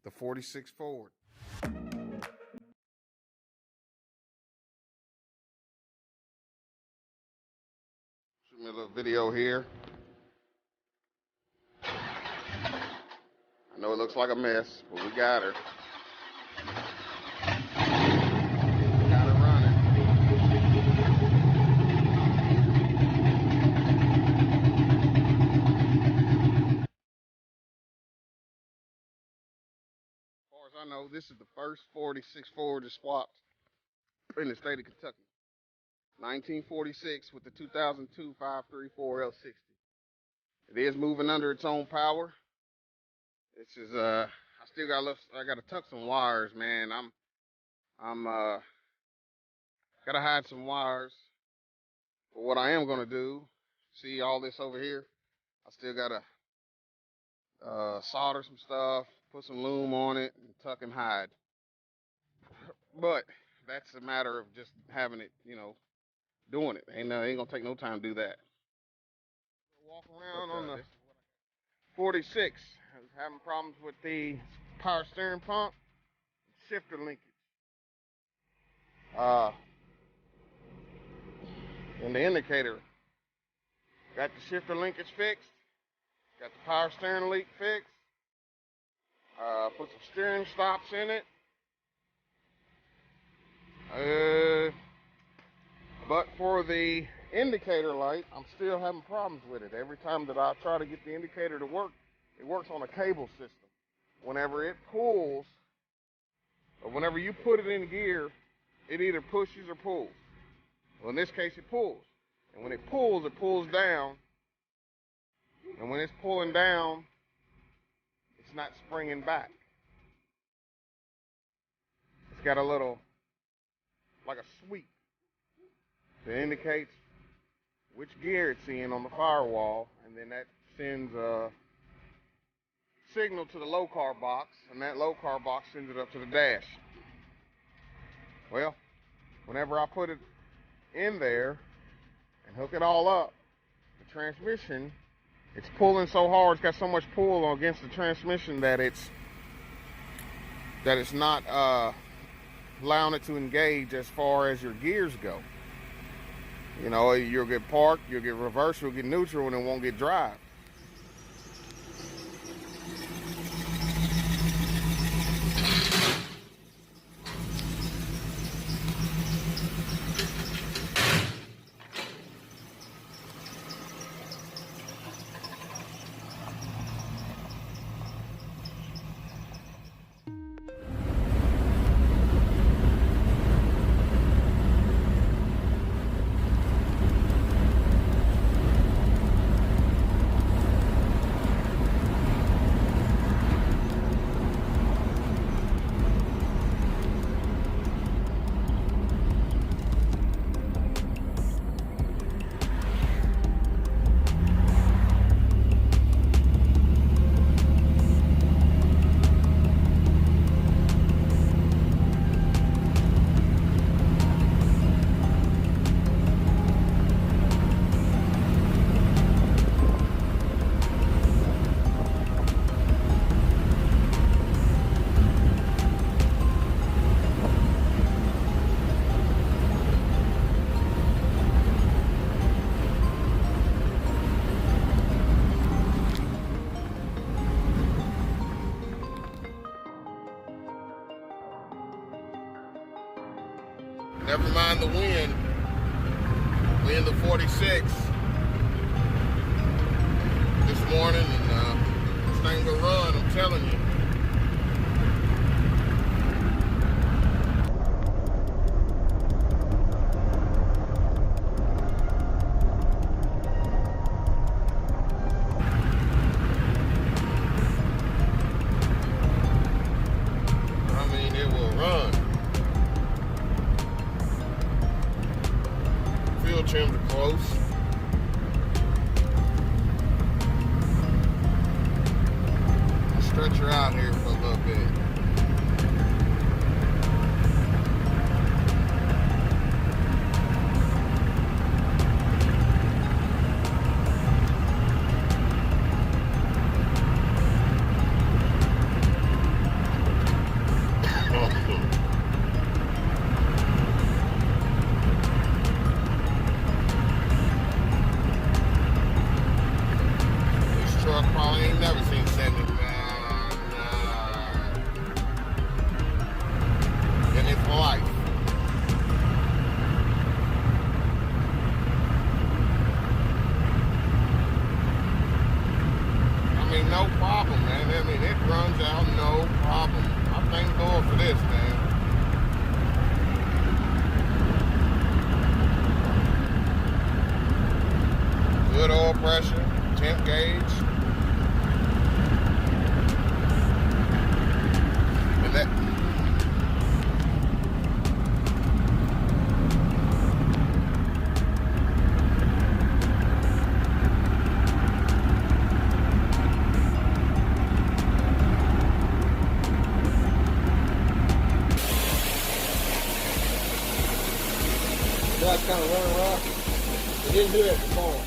The 46 Ford. Shoot me a little video here. I know it looks like a mess, but we got her. Got her running. As far as I know, this is the first 46 Ford that's swapped in the state of Kentucky. 1946 with the 2002 534 L60. It is moving under its own power. This is I gotta tuck some wires, man. I'm gotta hide some wires. But what I am gonna do, see all this over here? I still gotta solder some stuff, put some loom on it, and tuck and hide. But that's a matter of just having it, doing it. Ain't gonna take no time to do that. Walk around on the 46. I was having problems with the power steering pump, shifter linkage. Uh, and the indicator. Got the shifter linkage fixed. Got the power steering leak fixed. Put some steering stops in it. But for the indicator light, I'm still having problems with it. Every time that I try to get the indicator to work, it works on a cable system. Whenever it pulls, or whenever you put it in gear, it either pushes or pulls. Well, in this case, it pulls. And when it pulls down. And when it's pulling down, it's not springing back. It's got a little, like a sweep that indicates which gear it's in on the firewall, and then that sends a signal to the low car box, and that low car box sends it up to the dash. Well, whenever I put it in there and hook it all up, the transmission It's pulling so hard, it's got so much pull against the transmission that it's not allowing it to engage as far as your gears go. You know, you'll get park, you'll get reverse, you'll get neutral, and it won't get drive. Never mind the wind. Wind of 46 this morning, and this thing will run, I'm telling you. I mean, it will run. Fuel trims are close. I'll stretch her out here for a little bit. Probably ain't never seen 79 in its life. I mean, no problem, man. I mean, it runs out, no problem. I thank God for this, man. Good oil pressure, temp gauge. That's kind of running rough. It didn't do that before.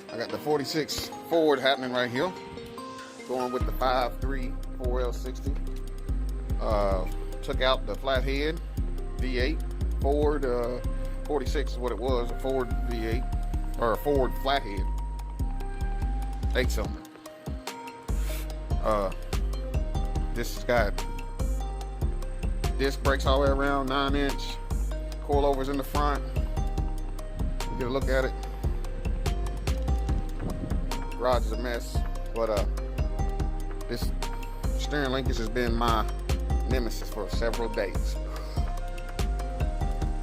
I got the 46 Ford happening right here. Going with the 5.3 4L60. Took out the flathead V8. Ford 46 is what it was, a Ford V8, or a Ford flathead. 8-cylinder. This has got disc brakes all the way around, 9-inch. Coilovers in the front. Get a look at it. Garage is a mess, but this steering linkage has been my nemesis for several days.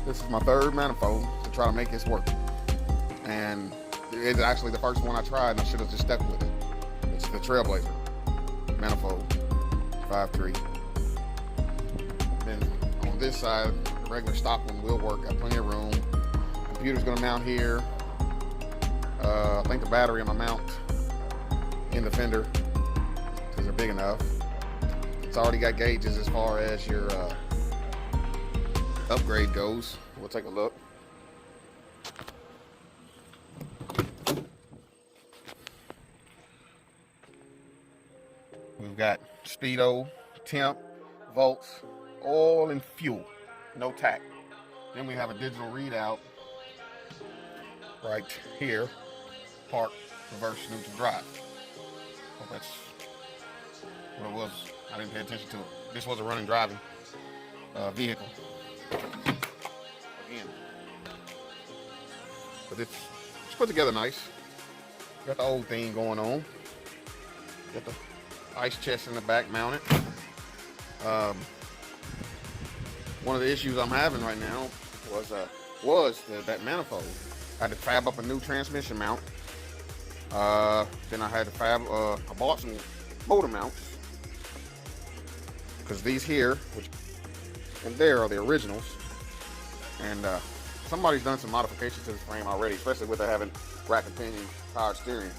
This is my third manifold to try to make this work, and it's actually the first one I tried, and I should have just stuck with it. It's the Trailblazer manifold 5.3. Been on on this side, the regular stock one will work. Got plenty of room. Computer's gonna mount here. I think the battery on my mount in the fender because they're big enough. It's already got gauges as far as your upgrade goes. We'll take a look. We've got speedo, temp, volts, oil, and fuel. No tack. Then we have a digital readout right here. Park, reverse, neutral, drive. Hope that's what it was. I didn't pay attention to it. This was a running driving vehicle. Again. But it's put together nice. Got the old thing going on. Got the ice chest in the back mounted. One of the issues I'm having right now was that manifold. I had to fab up a new transmission mount. Then I had to I bought some motor mounts because these here, which and there are the originals, and somebody's done some modifications to this frame already, especially with it having rack and pinion power steering.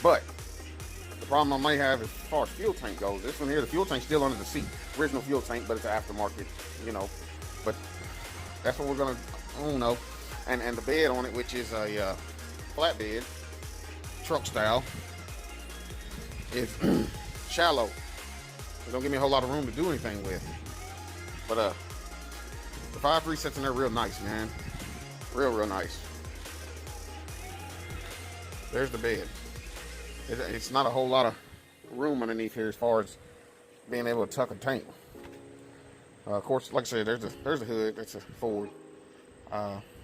But the problem I might have as far as fuel tank goes, this one here, the fuel tank's still under the seat. Original fuel tank, but it's an aftermarket, you know. But that's what we're gonna, I don't know. And the bed on it, which is a flat bed, truck style, is shallow. It don't give me a whole lot of room to do anything with. But the 5.3 sits in there real nice, man. Real nice. There's the bed. It's not a whole lot of room underneath here as far as being able to tuck a tank. Of course, like I said, there's the hood. That's a Ford.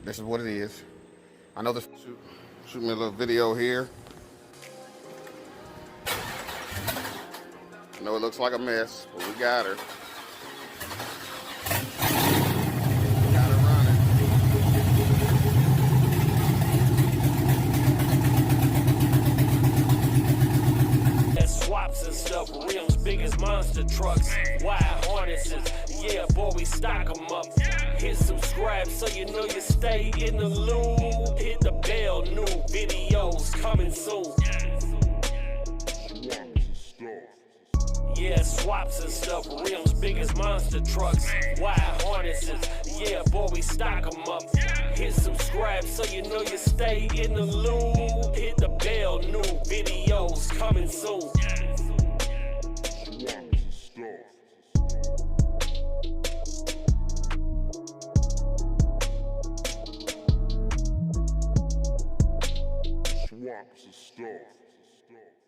This is what it is. I know this. Shoot me a little video here. I know it looks like a mess, but we got her. Got her running. Swaps and stuff, rims big as monster trucks, wide harnesses, yeah boy we stock them up. Hit subscribe so you know you stay in the loop. Hit the bell, new videos coming soon. Yeah, swaps and stuff, rims big as monster trucks, wide harnesses, yeah boy we stock them up. Hit subscribe so you know you stay in the loop. Hit the bell, new videos coming soon. Swaps and stuff.